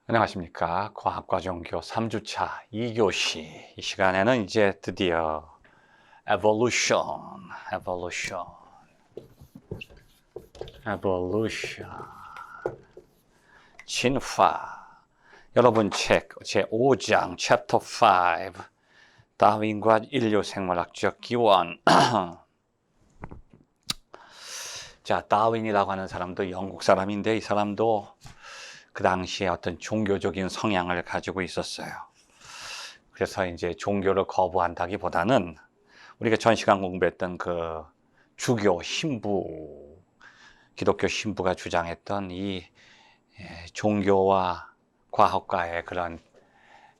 안녕하십니까. 과학과정교 3주차 2교시. 이 시간에는 이제 드디어 evolution, 진화. 여러분 책 제5장 챕터 5 다윈과 인류 생물학적 기원. 자, 다윈이라고 하는 사람도 영국 사람인데 이 사람도 그 당시에 어떤 종교적인 성향을 가지고 있었어요. 그래서 이제 종교를 거부한다기보다는 우리가 전 시간 공부했던 그 주교 신부, 기독교 신부가 주장했던 이 종교와 과학과의 그런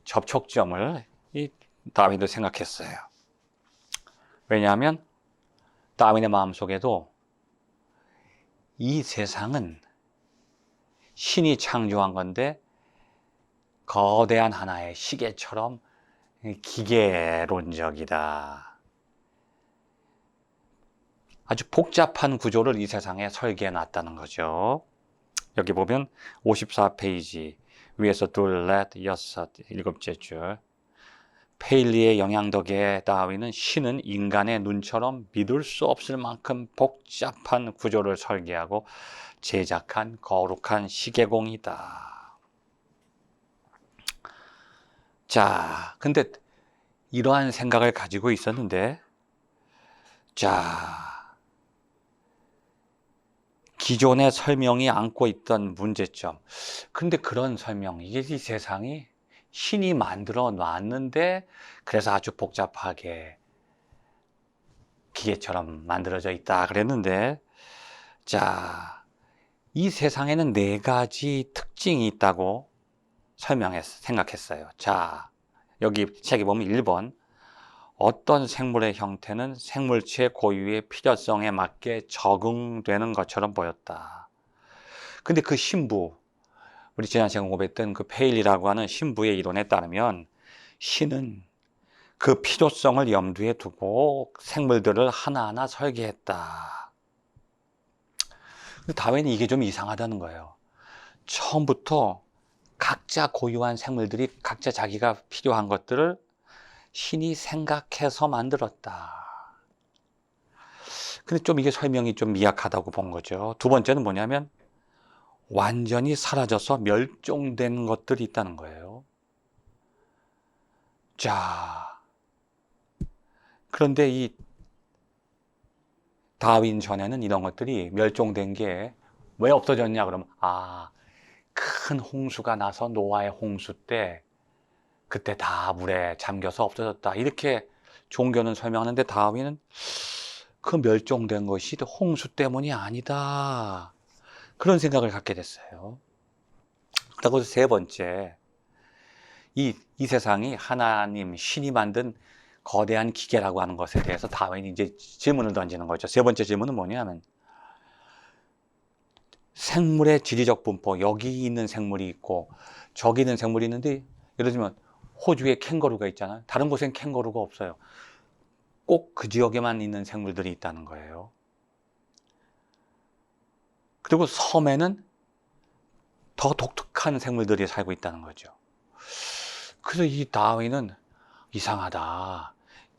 접촉점을 이 다윈도 생각했어요. 왜냐하면 다윈의 마음속에도 이 세상은 신이 창조한 건데 거대한 하나의 시계처럼 기계론적이다. 아주 복잡한 구조를 이 세상에 설계해 놨다는 거죠. 여기 보면 54페이지 위에서 둘, 넷, 여섯, 일곱째 줄. 페일리의 영향 덕에 다윈은 신은 인간의 눈처럼 믿을 수 없을 만큼 복잡한 구조를 설계하고 제작한 거룩한 시계공이다. 자, 근데 이러한 생각을 가지고 있었는데, 자, 기존의 설명이 안고 있던 문제점. 근데 그런 설명, 이게 이 세상이 신이 만들어 놨는데, 그래서 아주 복잡하게 기계처럼 만들어져 있다 그랬는데, 자, 이 세상에는 네 가지 특징이 있다고 생각했어요. 자, 여기 책에 보면 1번. 어떤 생물의 형태는 생물체 고유의 필요성에 맞게 적응되는 것처럼 보였다. 근데 그 신부, 우리 지난 시간 공부했던 그 페일이라고 하는 신부의 이론에 따르면 신은 그 필요성을 염두에 두고 생물들을 하나하나 설계했다. 근데 다윈이 이게 좀 이상하다는 거예요. 처음부터 각자 고유한 생물들이 각자 자기가 필요한 것들을 신이 생각해서 만들었다. 근데 좀 이게 설명이 좀 미약하다고 본 거죠. 두 번째는 뭐냐면 완전히 사라져서 멸종된 것들이 있다는 거예요. 자, 그런데 이 다윈 전에는 이런 것들이 멸종된 게 왜 없어졌냐 그러면 큰 홍수가 나서 노아의 홍수 때 그때 다 물에 잠겨서 없어졌다. 이렇게 종교는 설명하는데 다윈은 그 멸종된 것이 홍수 때문이 아니다. 그런 생각을 갖게 됐어요. 그리고 세 번째, 이 세상이 하나님, 신이 만든 거대한 기계라고 하는 것에 대해서 다윈이 이제 질문을 던지는 거죠. 세 번째 질문은 뭐냐면, 생물의 지리적 분포, 여기 있는 생물이 있고, 저기 있는 생물이 있는데, 예를 들면, 호주에 캥거루가 있잖아요. 다른 곳엔 캥거루가 없어요. 꼭 그 지역에만 있는 생물들이 있다는 거예요. 그리고 섬에는 더 독특한 생물들이 살고 있다는 거죠. 그래서 이 다윈은 이상하다.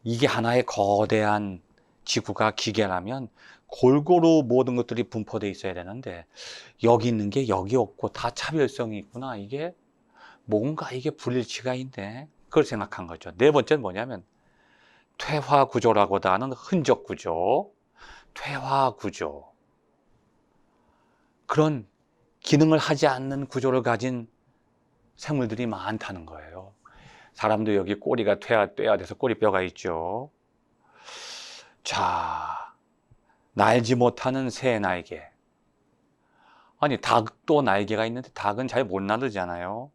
이게 하나의 거대한 지구가 기계라면 골고루 모든 것들이 분포되어 있어야 되는데 여기 있는 게 여기 없고 다 차별성이 있구나. 이게 뭔가 이게 불일치가 있네. 그걸 생각한 거죠. 네 번째는 뭐냐면 퇴화 구조라고도 하는 흔적 구조, 퇴화 구조. 그런 기능을 하지 않는 구조를 가진 생물들이 많다는 거예요. 사람도 여기 꼬리가 떼야 돼서 꼬리뼈가 있죠. 자, 날지 못하는 새 날개. 아니, 닭도 날개가 있는데 닭은 잘 못 나르잖아요.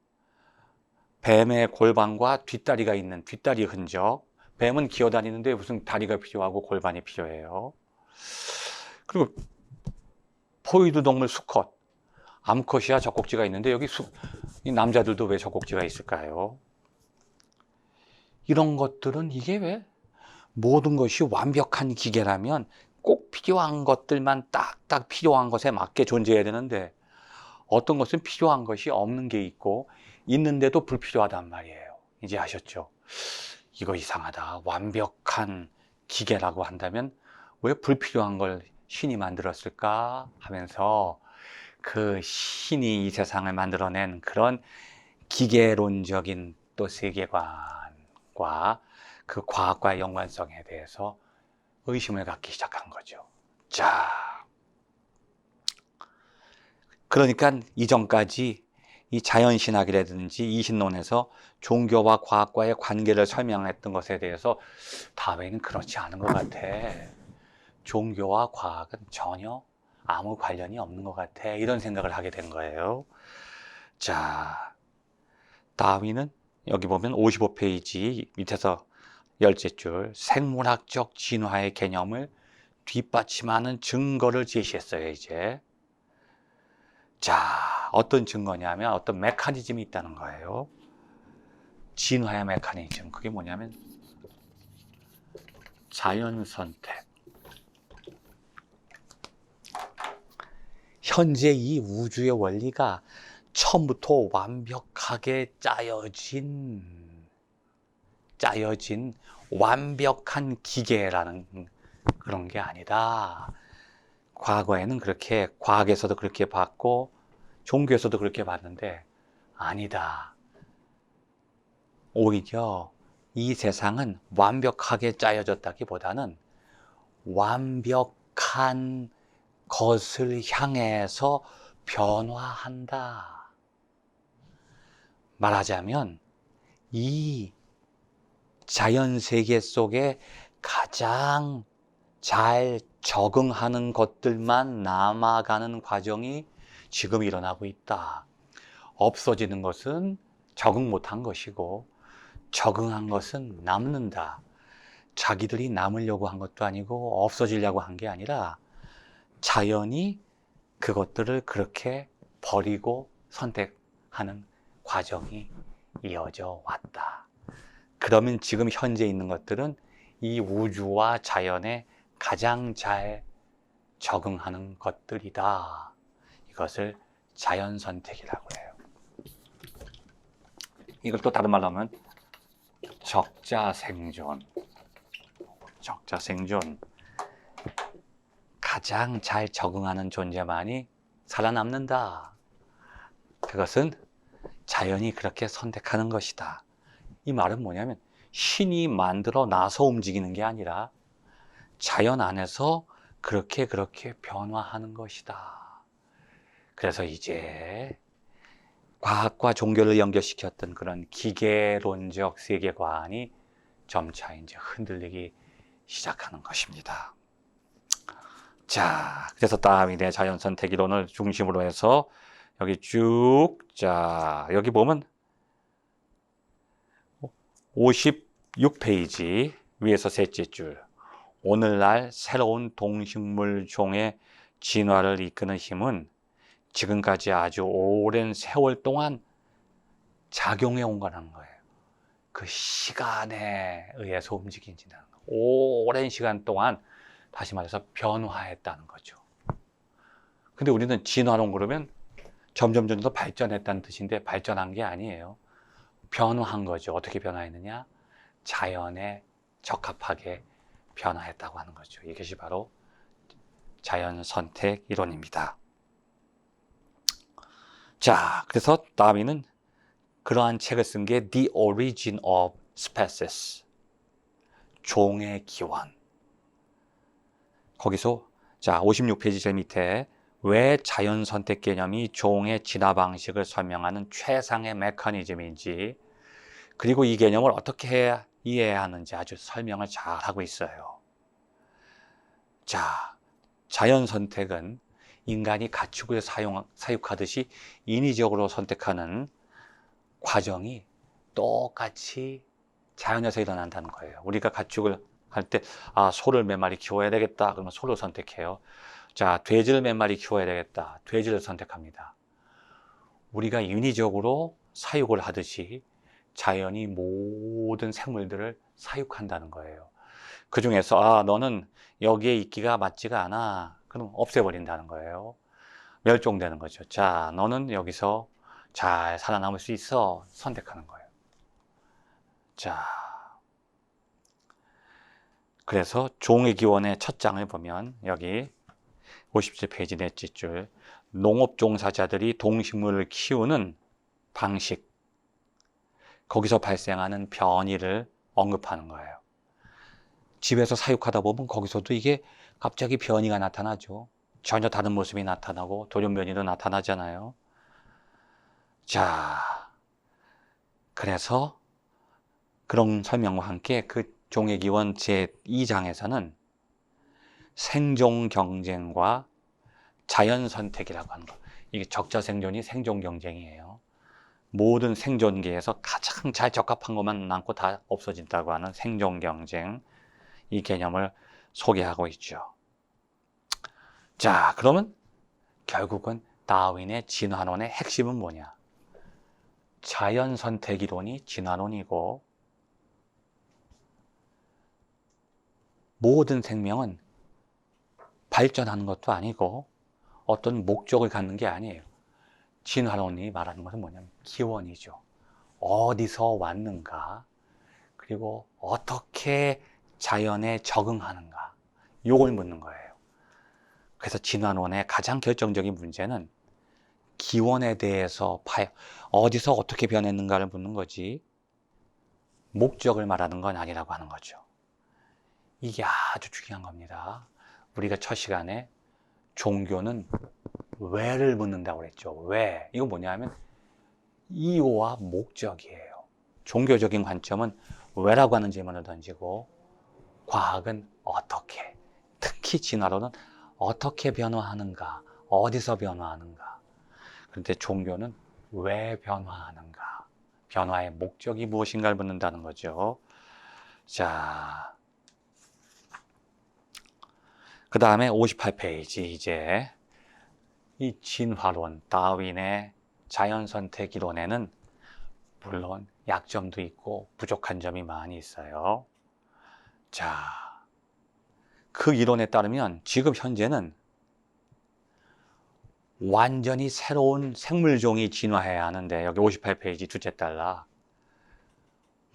뱀의 골반과 뒷다리가 있는 뒷다리 흔적. 뱀은 기어다니는데 무슨 다리가 필요하고 골반이 필요해요. 그리고 포유류 동물 수컷. 암컷이야 젖꼭지가 있는데 여기 이 남자들도 왜 젖꼭지가 있을까요? 이런 것들은 이게 왜 모든 것이 완벽한 기계라면 꼭 필요한 것들만 딱딱 필요한 것에 맞게 존재해야 되는데 어떤 것은 필요한 것이 없는 게 있고 있는데도 불필요하단 말이에요. 이제 아셨죠? 이거 이상하다. 완벽한 기계라고 한다면 왜 불필요한 걸 신이 만들었을까 하면서 그 신이 이 세상을 만들어낸 그런 기계론적인 또 세계관과 그 과학과의 연관성에 대해서 의심을 갖기 시작한 거죠. 자, 그러니까 이전까지 이 자연신학이라든지 이신론에서 종교와 과학과의 관계를 설명했던 것에 대해서 다윈은 그렇지 않은 것 같아. 종교와 과학은 전혀 아무 관련이 없는 것 같아. 이런 생각을 하게 된 거예요. 자, 다윈은 여기 보면 55페이지 밑에서 열째 줄 생물학적 진화의 개념을 뒷받침하는 증거를 제시했어요. 이제 자, 어떤 증거냐면 어떤 메커니즘이 있다는 거예요. 진화의 메커니즘. 그게 뭐냐면 자연 선택. 현재 이 우주의 원리가 처음부터 완벽하게 짜여진 완벽한 기계라는 그런 게 아니다. 과거에는 그렇게 과학에서도 그렇게 봤고 종교에서도 그렇게 봤는데 아니다. 오히려 이 세상은 완벽하게 짜여졌다기보다는 완벽한 것을 향해서 변화한다. 말하자면 이 자연세계 속에 가장 잘 적응하는 것들만 남아가는 과정이 지금 일어나고 있다. 없어지는 것은 적응 못한 것이고 적응한 것은 남는다. 자기들이 남으려고 한 것도 아니고 없어지려고 한 게 아니라 자연이 그것들을 그렇게 버리고 선택하는 과정이 이어져 왔다. 그러면 지금 현재 있는 것들은 이 우주와 자연에 가장 잘 적응하는 것들이다. 이것을 자연 선택이라고 해요. 이걸 또 다른 말로 하면 적자생존. 가장 잘 적응하는 존재만이 살아남는다. 그것은 자연이 그렇게 선택하는 것이다. 이 말은 뭐냐면 신이 만들어 놔서 움직이는 게 아니라 자연 안에서 그렇게 변화하는 것이다. 그래서 이제 과학과 종교를 연결시켰던 그런 기계론적 세계관이 점차 이제 흔들리기 시작하는 것입니다. 자, 그래서 다윈의 자연 선택 이론을 중심으로 해서 여기 쭉, 자, 여기 보면 56페이지 위에서 셋째 줄. 오늘날 새로운 동식물 종의 진화를 이끄는 힘은 지금까지 아주 오랜 세월 동안 작용해 온 거라는 거예요. 그 시간에 의해서 움직인지는 오랜 시간 동안 다시 말해서 변화했다는 거죠. 근데 우리는 진화론 그러면 점점 더 발전했다는 뜻인데 발전한 게 아니에요. 변화한 거죠. 어떻게 변화했느냐? 자연에 적합하게 변화했다고 하는 거죠. 이것이 바로 자연 선택 이론입니다. 자, 그래서 다윈은 그러한 책을 쓴 게 The Origin of Species, 종의 기원. 거기서 자 56페이지 제일 밑에 왜 자연 선택 개념이 종의 진화 방식을 설명하는 최상의 메커니즘인지, 그리고 이 개념을 어떻게 이해해야 하는지 아주 설명을 잘 하고 있어요. 자, 자연 선택은 인간이 가축을 사육하듯이 인위적으로 선택하는 과정이 똑같이 자연에서 일어난다는 거예요. 우리가 가축을 할 때, 소를 몇 마리 키워야 되겠다. 그러면 소를 선택해요. 자, 돼지를 몇 마리 키워야 되겠다. 돼지를 선택합니다. 우리가 인위적으로 사육을 하듯이 자연이 모든 생물들을 사육한다는 거예요. 그 중에서, 너는 여기에 있기가 맞지가 않아. 그럼 없애버린다는 거예요. 멸종되는 거죠. 자, 너는 여기서 잘 살아남을 수 있어. 선택하는 거예요. 자, 그래서 종의 기원의 첫 장을 보면 여기 57페이지 넷째 줄, 농업 종사자들이 동식물을 키우는 방식, 거기서 발생하는 변이를 언급하는 거예요. 집에서 사육하다 보면 거기서도 이게 갑자기 변이가 나타나죠. 전혀 다른 모습이 나타나고 돌연변이도 나타나잖아요. 자, 그래서 그런 설명과 함께 그 종의 기원 제2장에서는 생존 경쟁과 자연 선택이라고 하는 거. 이게 적자 생존이 생존 경쟁이에요. 모든 생존계에서 가장 잘 적합한 것만 남고 다 없어진다고 하는 생존 경쟁, 이 개념을 소개하고 있죠. 자, 그러면 결국은 다윈의 진화론의 핵심은 뭐냐? 자연 선택 이론이 진화론이고, 모든 생명은 발전하는 것도 아니고 어떤 목적을 갖는 게 아니에요. 진화론이 말하는 것은 뭐냐면 기원이죠. 어디서 왔는가, 그리고 어떻게 자연에 적응하는가, 요걸 묻는 거예요. 그래서 진화론의 가장 결정적인 문제는 기원에 대해서 어디서 어떻게 변했는가를 묻는 거지, 목적을 말하는 건 아니라고 하는 거죠. 이게 아주 중요한 겁니다. 우리가 첫 시간에 종교는 왜를 묻는다고 그랬죠. 왜? 이거 뭐냐면 이유와 목적이에요. 종교적인 관점은 왜라고 하는 질문을 던지고, 과학은 어떻게, 특히 진화론은 어떻게 변화하는가, 어디서 변화하는가. 그런데 종교는 왜 변화하는가, 변화의 목적이 무엇인가를 묻는다는 거죠. 자, 그 다음에 58페이지, 이제 이 진화론, 다윈의 자연선택 이론에는 물론 약점도 있고 부족한 점이 많이 있어요. 자, 그 이론에 따르면 지금 현재는 완전히 새로운 생물종이 진화해야 하는데, 여기 58페이지 둘째 달라,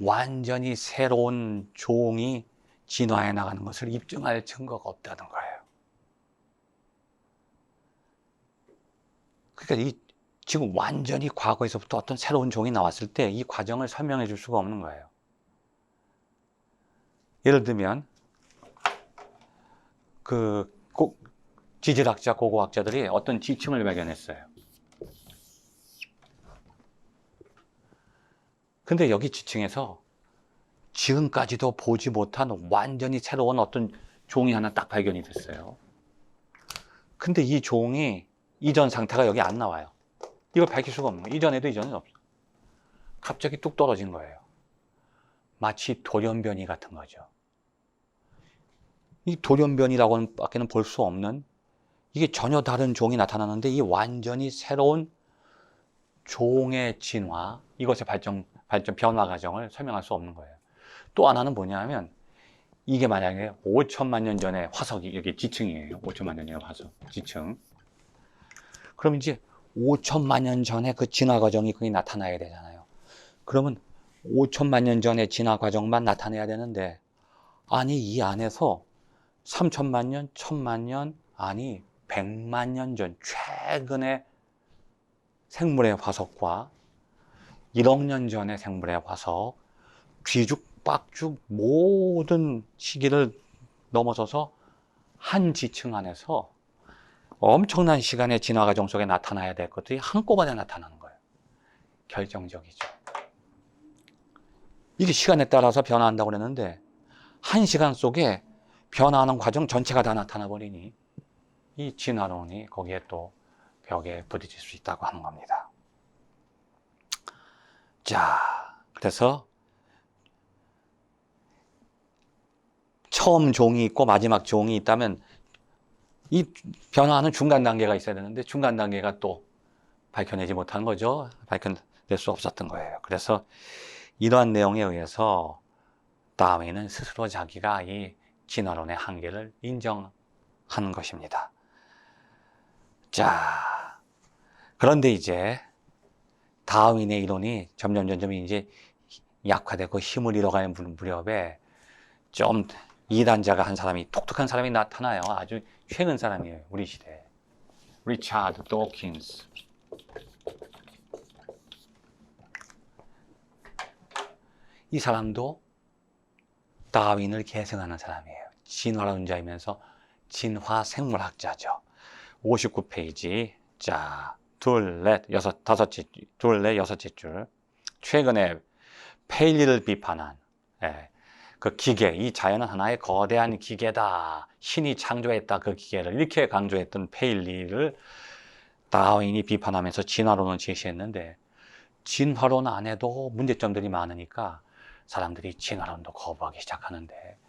완전히 새로운 종이 진화해 나가는 것을 입증할 증거가 없다는 거예요. 그러니까 지금 완전히 과거에서부터 어떤 새로운 종이 나왔을 때 이 과정을 설명해 줄 수가 없는 거예요. 예를 들면 지질학자, 고고학자들이 어떤 지층을 발견했어요. 근데 여기 지층에서 지금까지도 보지 못한 완전히 새로운 어떤 종이 하나 딱 발견이 됐어요. 근데 이 종이 이전 상태가 여기 안 나와요. 이걸 밝힐 수가 없는 거예요. 이전에도 이전은 없어. 갑자기 뚝 떨어진 거예요. 마치 돌연변이 같은 거죠. 이 돌연변이라고는 밖에는 볼 수 없는, 이게 전혀 다른 종이 나타나는데 이 완전히 새로운 종의 진화, 이것의 발전 변화 과정을 설명할 수 없는 거예요. 또 하나는 뭐냐면, 이게 만약에 5천만 년 전에 화석이, 여기 지층이에요. 5천만 년 전의 화석, 지층. 그럼 이제 5천만 년 전에 그 진화 과정이 거기 나타나야 되잖아요. 그러면 5천만 년 전의 진화 과정만 나타내야 되는데, 아니 이 안에서 3천만 년, 1천만 년, 아니 100만 년 전 최근의 생물의 화석과 1억 년 전의 생물의 화석, 뒤죽박죽 모든 시기를 넘어서서 한 지층 안에서 엄청난 시간의 진화 과정 속에 나타나야 될 것들이 한꺼번에 나타나는 거예요. 결정적이죠. 이게 시간에 따라서 변화한다고 그랬는데, 한 시간 속에 변화하는 과정 전체가 다 나타나 버리니 이 진화론이 거기에 또 벽에 부딪힐 수 있다고 하는 겁니다. 자, 그래서 처음 종이 있고 마지막 종이 있다면 이 변화하는 중간 단계가 있어야 되는데 중간 단계가 또 밝혀내지 못한 거죠. 밝혀낼 수 없었던 거예요. 그래서 이러한 내용에 의해서 다윈은 스스로 자기가 이 진화론의 한계를 인정하는 것입니다. 자, 그런데 이제 다윈의 이론이 점점 이제 약화되고 힘을 잃어가는 무렵에 좀 이단자가 한 사람이, 독특한 사람이 나타나요. 아주 최근 사람이에요. 우리 시대에. 리차드 도킨스. 이 사람도 다윈을 계승하는 사람이에요. 진화론자이면서 진화생물학자죠. 59페이지. 자, 여섯째 줄. 최근에 페일리를 비판한, 그 기계, 이 자연은 하나의 거대한 기계다. 신이 창조했다, 그 기계를. 이렇게 강조했던 페일리를 다윈이 비판하면서 진화론을 제시했는데, 진화론 안에도 문제점들이 많으니까 사람들이 진화론도 거부하기 시작하는데,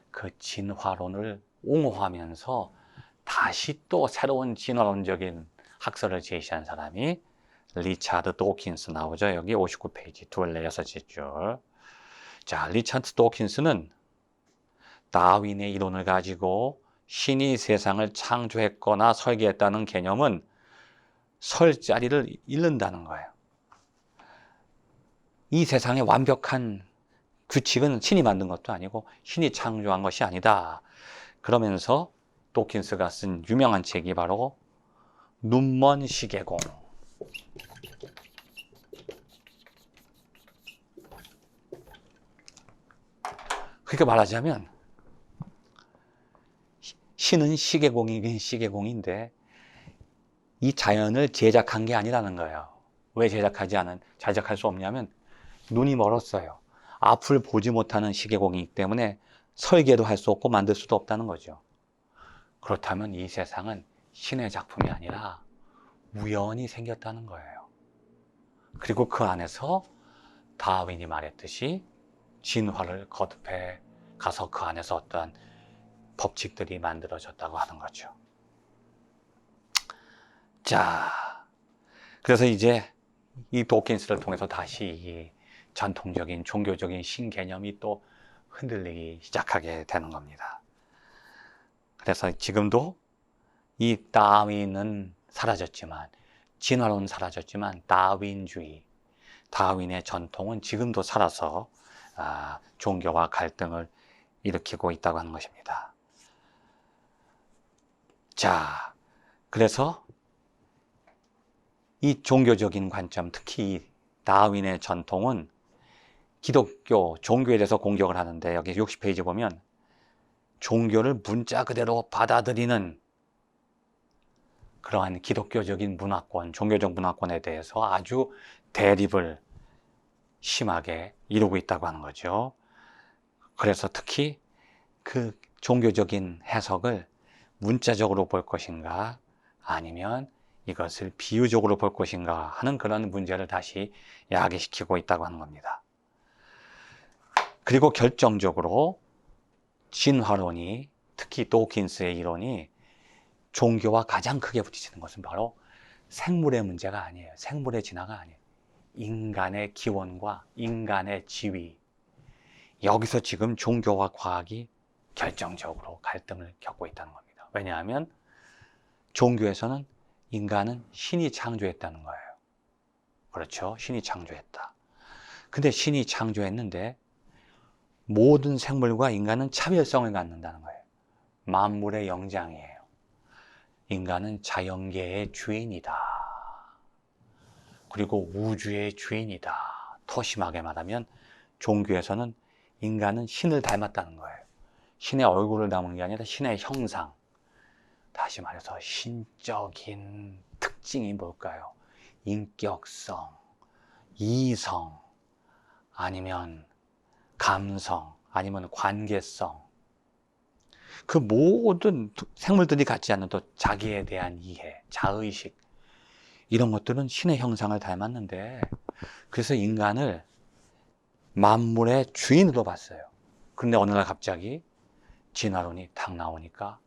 그 진화론을 옹호하면서 다시 또 새로운 진화론적인 학설을 제시한 사람이 리차드 도킨스 나오죠. 여기 59페이지, 여섯째 줄. 자, 리차드 도킨스는 다윈의 이론을 가지고 신이 세상을 창조했거나 설계했다는 개념은 설 자리를 잃는다는 거예요. 이 세상의 완벽한 규칙은 신이 만든 것도 아니고 신이 창조한 것이 아니다. 그러면서 도킨스가 쓴 유명한 책이 바로 눈먼 시계공. 그러니까 말하자면 신은 시계공이긴 시계공인데 이 자연을 제작한 게 아니라는 거예요. 왜 제작할 수 없냐면 눈이 멀었어요. 앞을 보지 못하는 시계공이기 때문에 설계도 할 수 없고 만들 수도 없다는 거죠. 그렇다면 이 세상은 신의 작품이 아니라 우연히 생겼다는 거예요. 그리고 그 안에서 다윈이 말했듯이 진화를 거듭해 가서 그 안에서 어떠한 법칙들이 만들어졌다고 하는 거죠. 자, 그래서 이제 이 도킨스를 통해서 다시 이 전통적인 종교적인 신개념이 또 흔들리기 시작하게 되는 겁니다. 그래서 지금도 이 다윈은 사라졌지만, 진화론은 사라졌지만 다윈주의, 다윈의 전통은 지금도 살아서 종교와 갈등을 일으키고 있다고 하는 것입니다. 자, 그래서 이 종교적인 관점, 특히 이 다윈의 전통은 기독교, 종교에 대해서 공격을 하는데, 여기 60페이지 보면 종교를 문자 그대로 받아들이는 그러한 기독교적인 문화권, 종교적 문화권에 대해서 아주 대립을 심하게 이루고 있다고 하는 거죠. 그래서 특히 그 종교적인 해석을 문자적으로 볼 것인가, 아니면 이것을 비유적으로 볼 것인가 하는 그런 문제를 다시 야기시키고 있다고 하는 겁니다. 그리고 결정적으로 진화론이, 특히 도킨스의 이론이 종교와 가장 크게 부딪히는 것은 바로 생물의 문제가 아니에요. 생물의 진화가 아니에요. 인간의 기원과 인간의 지위. 여기서 지금 종교와 과학이 결정적으로 갈등을 겪고 있다는 겁니다. 왜냐하면 종교에서는 인간은 신이 창조했다는 거예요. 그렇죠? 신이 창조했다. 근데 신이 창조했는데 모든 생물과 인간은 차별성을 갖는다는 거예요. 만물의 영장이에요. 인간은 자연계의 주인이다. 그리고 우주의 주인이다. 더 심하게 말하면 종교에서는 인간은 신을 닮았다는 거예요. 신의 얼굴을 닮은 게 아니라 신의 형상. 다시 말해서 신적인 특징이 뭘까요? 인격성, 이성, 아니면 감성, 아니면 관계성. 그 모든 생물들이 갖지 않는 또 자기에 대한 이해, 자의식, 이런 것들은 신의 형상을 닮았는데, 그래서 인간을 만물의 주인으로 봤어요. 그런데 어느 날 갑자기 진화론이 탁 나오니까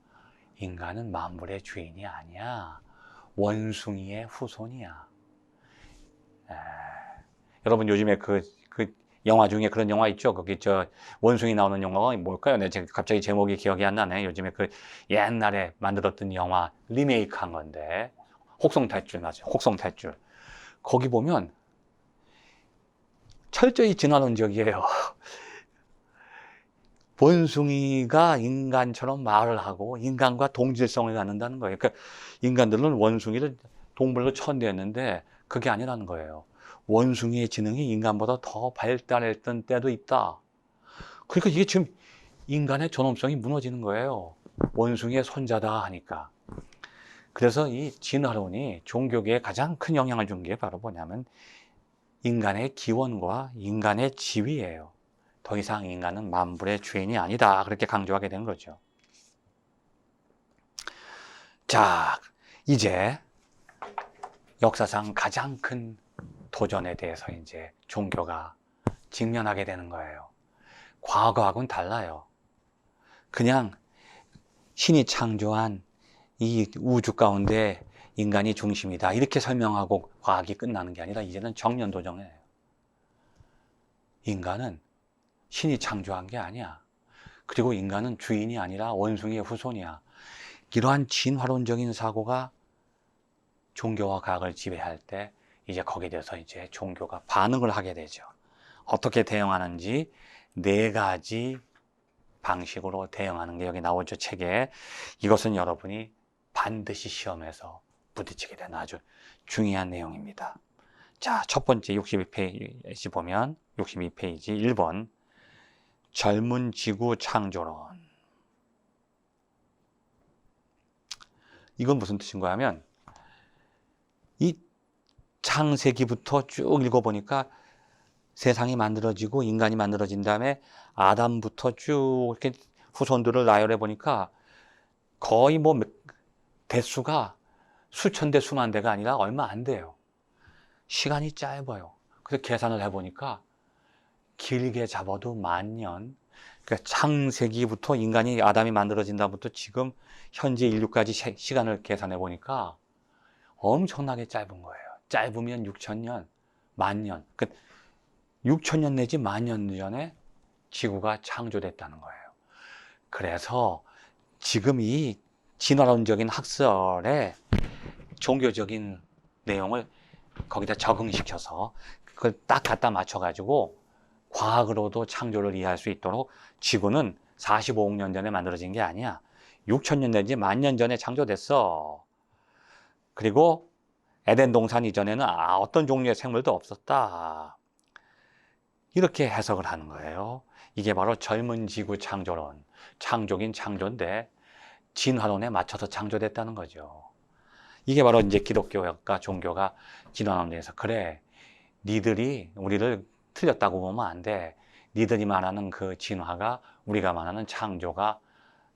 인간은 만물의 주인이 아니야. 원숭이의 후손이야. 여러분 요즘에 그 영화 중에 그런 영화 있죠? 거기 원숭이 나오는 영화가 뭘까요? 네, 제가 갑자기 제목이 기억이 안 나네. 요즘에 그 옛날에 만들었던 영화 리메이크 한 건데, 혹성탈줄, 맞아요. 혹성탈줄. 거기 보면 철저히 진화론적이에요. 원숭이가 인간처럼 말을 하고 인간과 동질성을 갖는다는 거예요. 그러니까 인간들은 원숭이를 동물로 천대했는데 그게 아니라는 거예요. 원숭이의 지능이 인간보다 더 발달했던 때도 있다. 그러니까 이게 지금 인간의 존엄성이 무너지는 거예요. 원숭이의 손자다 하니까. 그래서 이 진화론이 종교계에 가장 큰 영향을 준 게 바로 뭐냐면 인간의 기원과 인간의 지위예요. 더 이상 인간은 만물의 주인이 아니다. 그렇게 강조하게 된 거죠. 자, 이제 역사상 가장 큰 도전에 대해서 이제 종교가 직면하게 되는 거예요. 과거하고는 달라요. 그냥 신이 창조한 이 우주 가운데 인간이 중심이다. 이렇게 설명하고 과학이 끝나는 게 아니라 이제는 정면도전이에요. 인간은 신이 창조한 게 아니야. 그리고 인간은 주인이 아니라 원숭이의 후손이야. 이러한 진화론적인 사고가 종교와 과학을 지배할 때 이제 거기에 대해서 이제 종교가 반응을 하게 되죠. 어떻게 대응하는지 4가지 방식으로 대응하는 게 여기 나오죠, 책에. 이것은 여러분이 반드시 시험에서 부딪히게 되는 아주 중요한 내용입니다. 자, 첫 번째 62페이지 보면 62페이지 1번 젊은 지구 창조론. 이건 무슨 뜻인가 하면 이 창세기부터 쭉 읽어보니까 세상이 만들어지고 인간이 만들어진 다음에 아담부터 쭉 이렇게 후손들을 나열해 보니까 거의 뭐 대수가 수천 대 수만 대가 아니라 얼마 안 돼요. 시간이 짧아요. 그래서 계산을 해보니까 길게 잡아도 10,000년. 그러니까 창세기부터 인간이 아담이 만들어진 다음부터 지금 현재 인류까지 시간을 계산해 보니까 엄청나게 짧은 거예요. 짧으면 6,000년, 10,000년. 그러니까 6,000년 내지 10,000년 전에 지구가 창조됐다는 거예요. 그래서 지금 이 진화론적인 학설에 종교적인 내용을 거기다 적응시켜서 그걸 딱 갖다 맞춰가지고 과학으로도 창조를 이해할 수 있도록 지구는 45억 년 전에 만들어진 게 아니야. 6,000년 내지 10,000년 전에 창조됐어. 그리고 에덴 동산 이전에는 어떤 종류의 생물도 없었다. 이렇게 해석을 하는 거예요. 이게 바로 젊은 지구 창조론. 창조긴 창조인데 진화론에 맞춰서 창조됐다는 거죠. 이게 바로 이제 기독교가 종교가 진화론에서 그래, 니들이 우리를 틀렸다고 보면 안 돼. 니들이 말하는 그 진화가 우리가 말하는 창조가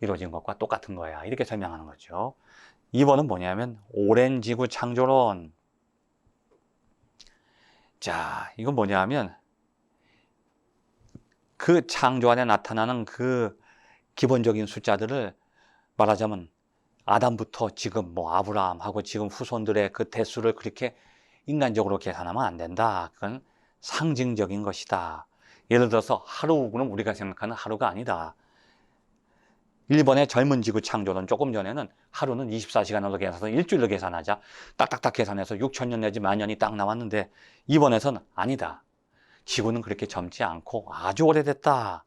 이루어진 것과 똑같은 거야. 이렇게 설명하는 거죠. 2번은 뭐냐면 오랜 지구 창조론. 자, 이건 뭐냐면 그 창조 안에 나타나는 그 기본적인 숫자들을 말하자면 아담부터 지금 뭐 아브라함하고 지금 후손들의 그 대수를 그렇게 인간적으로 계산하면 안 된다. 그건 상징적인 것이다. 예를 들어서 하루는 우리가 생각하는 하루가 아니다. 일본의 젊은 지구 창조는 조금 전에는 하루는 24시간으로 계산해서 일주일로 계산하자. 딱딱딱 계산해서 6,000년 내지 10,000년이 딱 나왔는데 이번에선 아니다. 지구는 그렇게 젊지 않고 아주 오래됐다.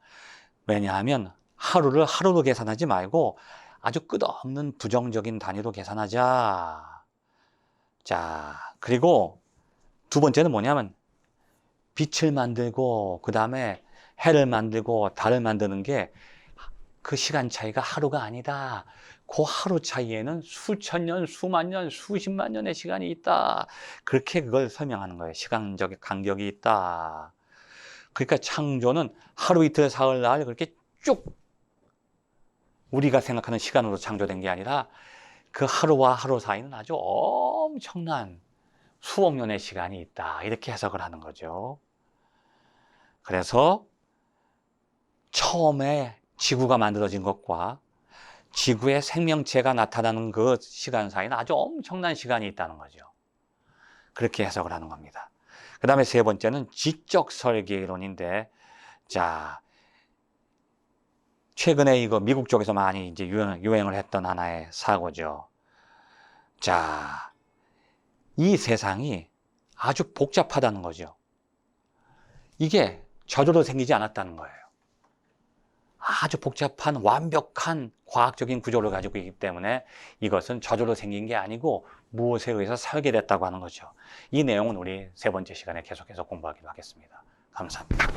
왜냐하면 하루를 하루로 계산하지 말고 아주 끝없는 부정적인 단위로 계산하자. 자, 그리고 두 번째는 뭐냐면 빛을 만들고 그 다음에 해를 만들고 달을 만드는 게 그 시간 차이가 하루가 아니다. 그 하루 차이에는 수천 년, 수만 년, 수십만 년의 시간이 있다. 그렇게 그걸 설명하는 거예요. 시간적 간격이 있다. 그러니까 창조는 하루 이틀 사흘날 그렇게 쭉 우리가 생각하는 시간으로 창조된 게 아니라 그 하루와 하루 사이는 아주 엄청난 수억 년의 시간이 있다. 이렇게 해석을 하는 거죠. 그래서 처음에 지구가 만들어진 것과 지구의 생명체가 나타나는 그 시간 사이는 아주 엄청난 시간이 있다는 거죠. 그렇게 해석을 하는 겁니다. 그 다음에 세 번째는 지적 설계 이론인데, 자, 최근에 이거 미국 쪽에서 많이 이제 유행을 했던 하나의 사고죠. 자, 이 세상이 아주 복잡하다는 거죠. 이게 저절로 생기지 않았다는 거예요. 아주 복잡한 완벽한 과학적인 구조를 가지고 있기 때문에 이것은 저절로 생긴 게 아니고 무엇에 의해서 설계됐다고 하는 거죠. 이 내용은 우리 세 번째 시간에 계속해서 공부하기로 하겠습니다. 감사합니다.